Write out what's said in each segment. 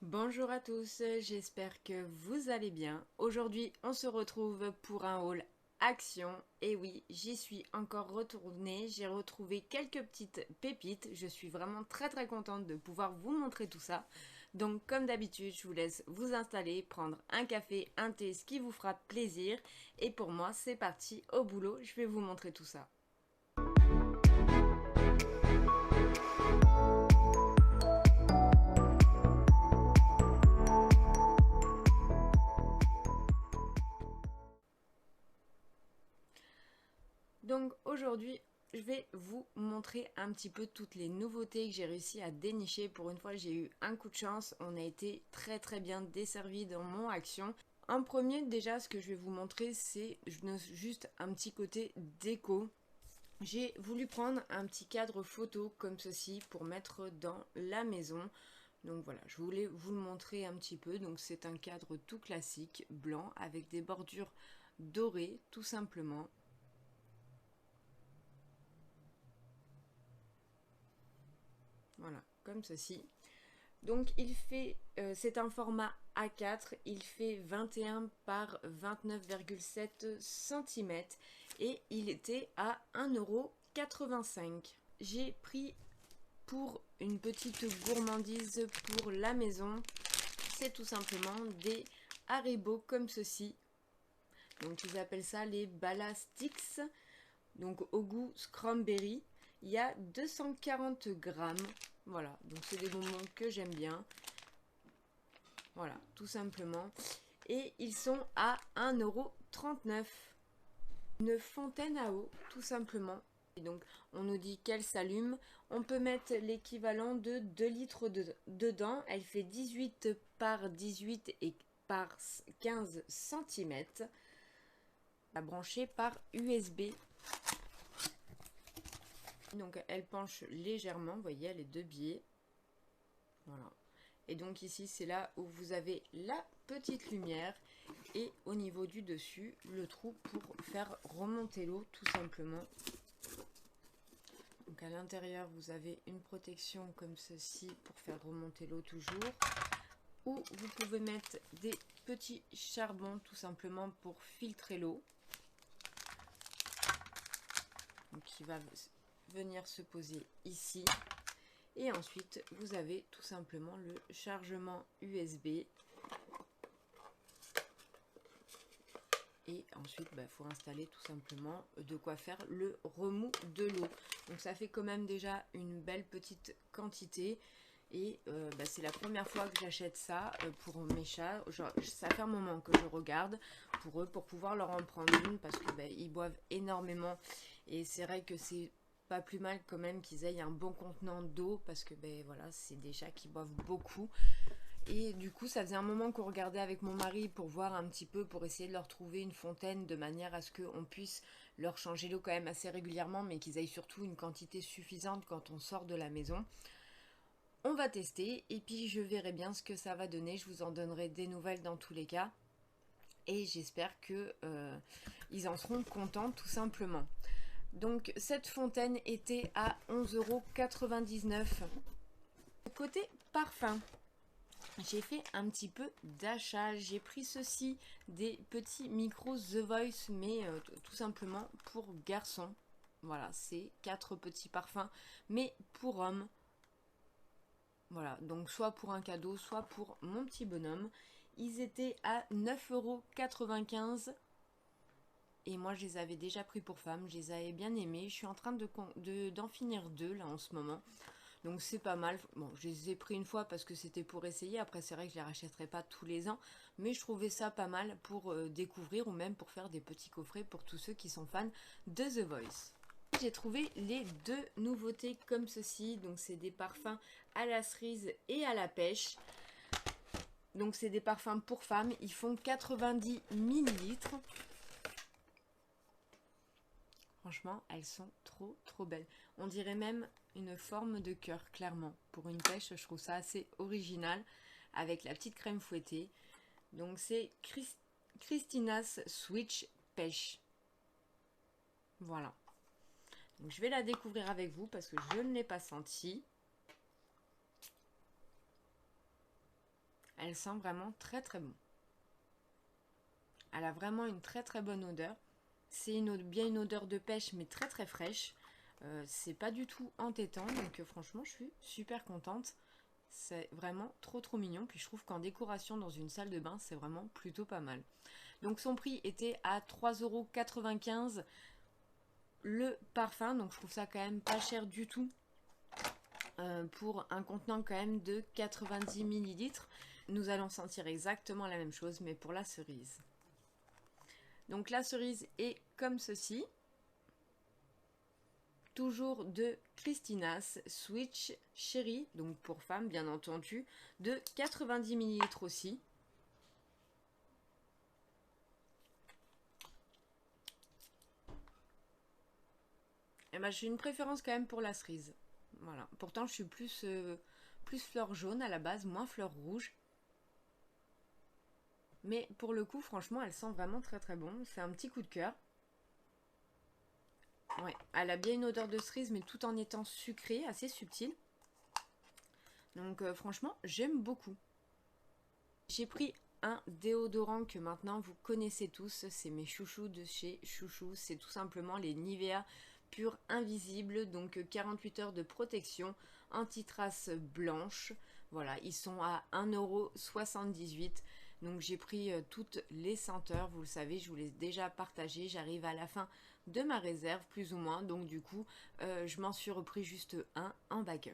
Bonjour à tous, j'espère que vous allez bien. Aujourd'hui, on se retrouve pour un haul action. Et oui, j'y suis encore retournée, j'ai retrouvé quelques petites pépites. Je suis vraiment très contente de pouvoir vous montrer tout ça. Donc comme d'habitude, je vous laisse vous installer, prendre un café, un thé, ce qui vous fera plaisir. Et pour moi, c'est parti au boulot, je vais vous montrer tout ça. Donc aujourd'hui, je vais vous montrer un petit peu toutes les nouveautés que j'ai réussi à dénicher. Pour une fois, j'ai eu un coup de chance. On a été très bien desservi dans mon action. En premier, déjà, ce que je vais vous montrer, c'est juste un petit côté déco. J'ai voulu prendre un petit cadre photo comme ceci pour mettre dans la maison. Donc voilà, je voulais vous le montrer un petit peu. Donc c'est un cadre tout classique, blanc, avec des bordures dorées, tout simplement. Voilà, comme ceci. Donc c'est un format A4, il fait 21 par 29,7 cm et il était à 1,85 €. J'ai pris pour une petite gourmandise pour la maison, c'est tout simplement des Haribo comme ceci. Donc ils appellent ça les Balastics, donc au goût Cranberry. Il y a 240 grammes. Voilà, donc c'est des bonbons que j'aime bien. Voilà, tout simplement. Et ils sont à 1,39 €. Une fontaine à eau, tout simplement. Et donc, on nous dit qu'elle s'allume. On peut mettre l'équivalent de 2 litres dedans. Elle fait 18 par 18 et par 15 cm. À brancher par USB. Donc, elle penche légèrement. Vous voyez, elle est de biais. Voilà. Et donc ici, c'est là où vous avez la petite lumière et au niveau du dessus, le trou pour faire remonter l'eau tout simplement. Donc à l'intérieur, vous avez une protection comme ceci pour faire remonter l'eau toujours. Ou vous pouvez mettre des petits charbons tout simplement pour filtrer l'eau. Donc qui va venir se poser ici. Et ensuite, vous avez tout simplement le chargement USB. Et ensuite, il faut installer tout simplement de quoi faire le remous de l'eau. Donc ça fait quand même déjà une belle petite quantité. Et c'est la première fois que j'achète ça pour mes chats. Genre, ça fait un moment que je regarde pour eux, pour pouvoir leur en prendre une. Parce que ils boivent énormément. Et c'est vrai que c'est pas plus mal quand même qu'ils aient un bon contenant d'eau. Parce que voilà, c'est des chats qui boivent beaucoup. Et du coup, ça faisait un moment qu'on regardait avec mon mari pour voir un petit peu, pour essayer de leur trouver une fontaine de manière à ce qu'on puisse leur changer l'eau quand même assez régulièrement, mais qu'ils aient surtout une quantité suffisante quand on sort de la maison. On va tester et puis je verrai bien ce que ça va donner. Je vous en donnerai des nouvelles dans tous les cas. Et j'espère que ils en seront contents tout simplement. Donc cette fontaine était à 11,99 €. Côté parfum, j'ai fait un petit peu d'achat. J'ai pris ceci, des petits micros The Voice, mais tout simplement pour garçons. Voilà, c'est 4 petits parfums, mais pour hommes. Voilà, donc soit pour un cadeau, soit pour mon petit bonhomme. Ils étaient à 9,95 €. Et moi, je les avais déjà pris pour femmes. Je les avais bien aimés. Je suis en train d'en finir 2 là en ce moment. Donc c'est pas mal. Bon, je les ai pris une fois parce que c'était pour essayer. Après, c'est vrai que je les rachèterai pas tous les ans. Mais je trouvais ça pas mal pour découvrir ou même pour faire des petits coffrets pour tous ceux qui sont fans de The Voice. J'ai trouvé les 2 nouveautés comme ceci. Donc c'est des parfums à la cerise et à la pêche. Donc c'est des parfums pour femmes. Ils font 90 millilitres. Franchement, elles sont trop belles. On dirait même une forme de cœur, clairement. Pour une pêche, je trouve ça assez original. Avec la petite crème fouettée. Donc c'est Christina's Switch Pêche. Voilà. Donc je vais la découvrir avec vous parce que je ne l'ai pas sentie. Elle sent vraiment très très bon. Elle a vraiment une très très bonne odeur. C'est bien une odeur de pêche, mais très très fraîche. C'est pas du tout entêtant, donc franchement, je suis super contente. C'est vraiment trop trop mignon. Puis je trouve qu'en décoration dans une salle de bain, c'est vraiment plutôt pas mal. Donc son prix était à 3,95 € le parfum. Donc je trouve ça quand même pas cher du tout pour un contenant quand même de 90 ml. Nous allons sentir exactement la même chose, mais pour la cerise. Donc la cerise est comme ceci. Toujours de Christina's Switch Cherry, donc pour femmes bien entendu, de 90 ml aussi. Et ben, j'ai une préférence quand même pour la cerise. Voilà. Pourtant je suis plus fleur jaune à la base, moins fleur rouge. Mais pour le coup, franchement, elle sent vraiment très très bon. C'est un petit coup de cœur. Ouais, elle a bien une odeur de cerise, mais tout en étant sucrée, assez subtile. Donc franchement, j'aime beaucoup. J'ai pris un déodorant que maintenant vous connaissez tous. C'est mes chouchous de chez Chouchou. C'est tout simplement les Nivea Pure Invisible. Donc 48 heures de protection, anti-trace blanche. Voilà, ils sont à 1,78 €. Donc j'ai pris toutes les senteurs. Vous le savez, je vous l'ai déjà partagé. J'arrive à la fin de ma réserve, plus ou moins. Donc du coup, je m'en suis repris juste un en backup.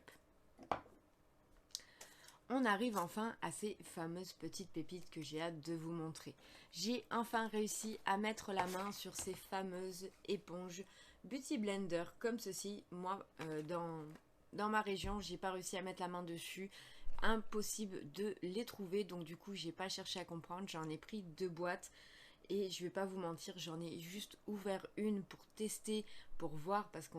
On arrive enfin à ces fameuses petites pépites que j'ai hâte de vous montrer. J'ai enfin réussi à mettre la main sur ces fameuses éponges Beauty Blender comme ceci. Moi, dans ma région, j'ai pas réussi à mettre la main dessus. Impossible de les trouver, donc du coup, j'ai pas cherché à comprendre. J'en ai pris 2 boîtes. Et je vais pas vous mentir, j'en ai juste ouvert une pour tester, pour voir, parce que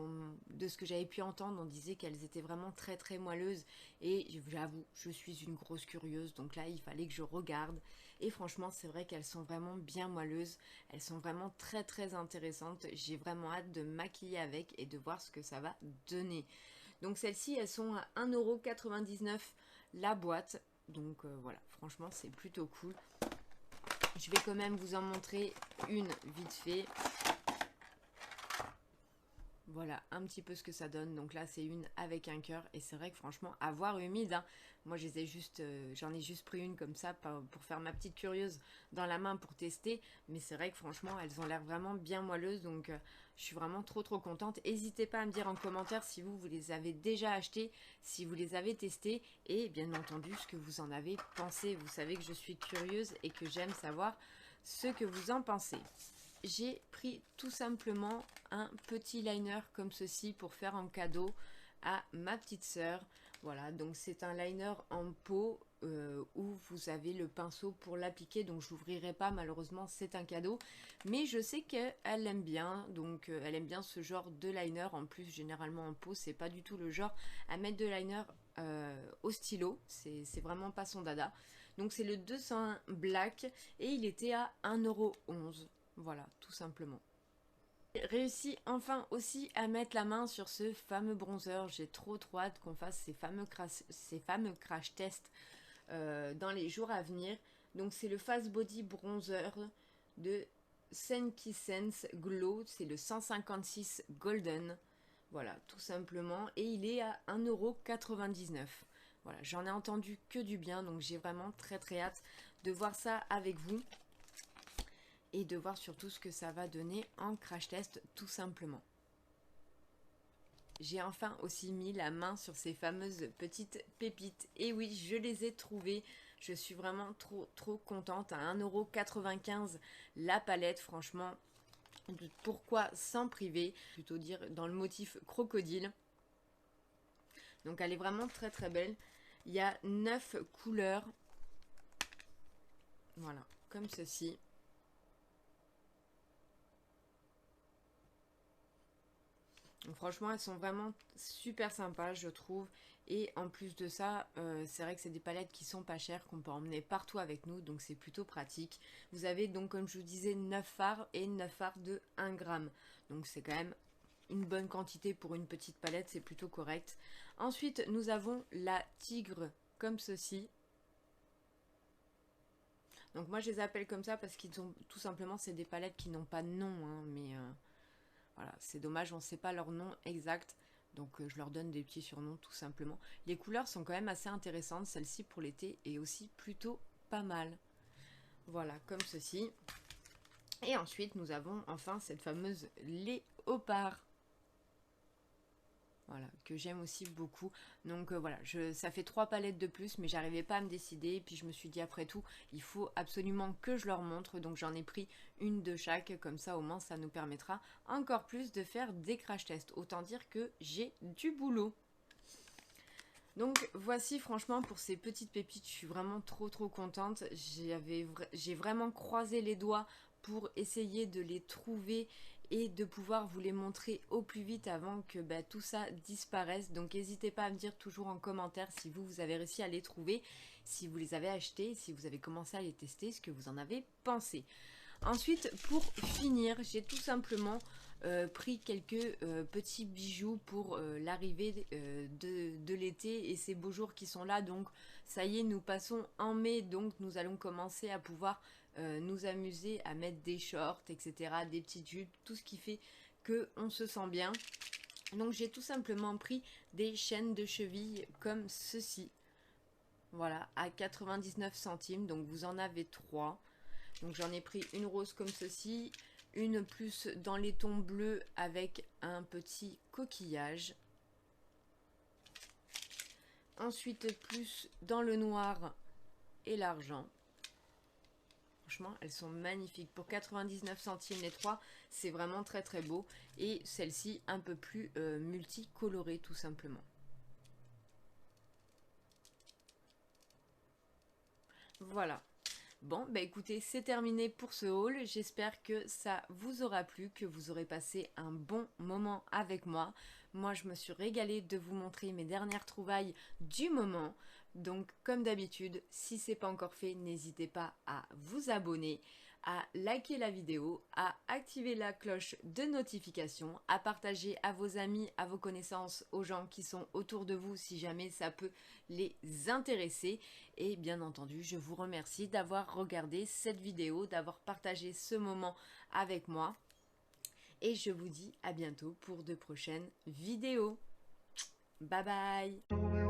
de ce que j'avais pu entendre, on disait qu'elles étaient vraiment très très moelleuses. Et j'avoue, je suis une grosse curieuse, donc là il fallait que je regarde. Et franchement, c'est vrai qu'elles sont vraiment bien moelleuses, elles sont vraiment très très intéressantes. J'ai vraiment hâte de me maquiller avec et de voir ce que ça va donner. Donc celles-ci, elles sont à 1,99 € la boîte. Donc voilà, franchement c'est plutôt cool. Je vais quand même vous en montrer une vite fait. Voilà un petit peu ce que ça donne. Donc là c'est une avec un cœur. Et c'est vrai que franchement, à voir humide, hein. Moi j'en ai juste pris une comme ça pour faire ma petite curieuse dans la main pour tester. Mais c'est vrai que franchement elles ont l'air vraiment bien moelleuses. Donc je suis vraiment trop trop contente. N'hésitez pas à me dire en commentaire si vous les avez déjà achetées, si vous les avez testées. Et bien entendu ce que vous en avez pensé. Vous savez que je suis curieuse et que j'aime savoir ce que vous en pensez. J'ai pris tout simplement un petit liner comme ceci pour faire en cadeau à ma petite sœur. Voilà, donc c'est un liner en peau où vous avez le pinceau pour l'appliquer. Donc je l'ouvrirai pas, malheureusement c'est un cadeau. Mais je sais qu'elle aime bien, donc elle aime bien ce genre de liner. En plus généralement en peau, c'est pas du tout le genre à mettre de liner au stylo. C'est vraiment pas son dada. Donc c'est le 201 Black et il était à 1,11 €. Voilà, tout simplement. J'ai réussi enfin aussi à mettre la main sur ce fameux bronzer. J'ai trop hâte qu'on fasse ces fameux crash tests dans les jours à venir. Donc c'est le Fast Body Bronzer de Senki Sense Glow. C'est le 156 Golden. Voilà, tout simplement. Et il est à 1,99 €. Voilà, j'en ai entendu que du bien. Donc j'ai vraiment très très hâte de voir ça avec vous. Et de voir surtout ce que ça va donner en crash test tout simplement. J'ai enfin aussi mis la main sur ces fameuses petites pépites. Et oui, je les ai trouvées. Je suis vraiment trop contente. À 1,95 € la palette, franchement. Pourquoi s'en priver? Plutôt dire dans le motif crocodile. Donc elle est vraiment très très belle. Il y a 9 couleurs. Voilà, comme ceci. Donc, franchement, elles sont vraiment super sympas, je trouve. Et en plus de ça, c'est vrai que c'est des palettes qui sont pas chères, qu'on peut emmener partout avec nous. Donc c'est plutôt pratique. Vous avez donc, comme je vous disais, 9 fards et 9 fards de 1 gramme. Donc c'est quand même une bonne quantité pour une petite palette, c'est plutôt correct. Ensuite, nous avons la Tigre comme ceci. Donc moi je les appelle comme ça parce qu'ils ont tout simplement, c'est des palettes qui n'ont pas de nom, hein, mais voilà, c'est dommage, on ne sait pas leur nom exact. Donc je leur donne des petits surnoms tout simplement. Les couleurs sont quand même assez intéressantes, celle-ci pour l'été est aussi plutôt pas mal. Voilà, comme ceci. Et ensuite nous avons enfin cette fameuse léopard. Voilà, que j'aime aussi beaucoup. Donc voilà, ça fait 3 palettes de plus, mais j'arrivais pas à me décider. Et puis je me suis dit, après tout, il faut absolument que je leur montre. Donc j'en ai pris une de chaque, comme ça au moins ça nous permettra encore plus de faire des crash tests. Autant dire que j'ai du boulot. Donc voici franchement pour ces petites pépites, je suis vraiment trop contente. J'ai vraiment croisé les doigts pour essayer de les trouver et de pouvoir vous les montrer au plus vite avant que tout ça disparaisse. Donc n'hésitez pas à me dire toujours en commentaire si vous avez réussi à les trouver, si vous les avez achetés, si vous avez commencé à les tester, ce que vous en avez pensé. Ensuite, pour finir, j'ai tout simplement pris quelques petits bijoux pour l'arrivée de l'été et ces beaux jours qui sont là. Donc ça y est, nous passons en mai, donc nous allons commencer à pouvoir nous amuser à mettre des shorts, etc., des petites jupes, tout ce qui fait qu'on se sent bien. Donc j'ai tout simplement pris des chaînes de cheville comme ceci. Voilà, à 99 centimes, donc vous en avez 3. Donc j'en ai pris une rose comme ceci, une plus dans les tons bleus avec un petit coquillage. Ensuite plus dans le noir et l'argent. Franchement, elles sont magnifiques. Pour 99 centimes les 3, c'est vraiment très beau. Et celle-ci un peu plus multicolorée tout simplement. Voilà. Bon, bah écoutez, c'est terminé pour ce haul. J'espère que ça vous aura plu, que vous aurez passé un bon moment avec moi. Moi, je me suis régalée de vous montrer mes dernières trouvailles du moment. Donc, comme d'habitude, si ce n'est pas encore fait, n'hésitez pas à vous abonner, à liker la vidéo, à activer la cloche de notification, à partager à vos amis, à vos connaissances, aux gens qui sont autour de vous si jamais ça peut les intéresser. Et bien entendu, je vous remercie d'avoir regardé cette vidéo, d'avoir partagé ce moment avec moi. Et je vous dis à bientôt pour de prochaines vidéos. Bye bye!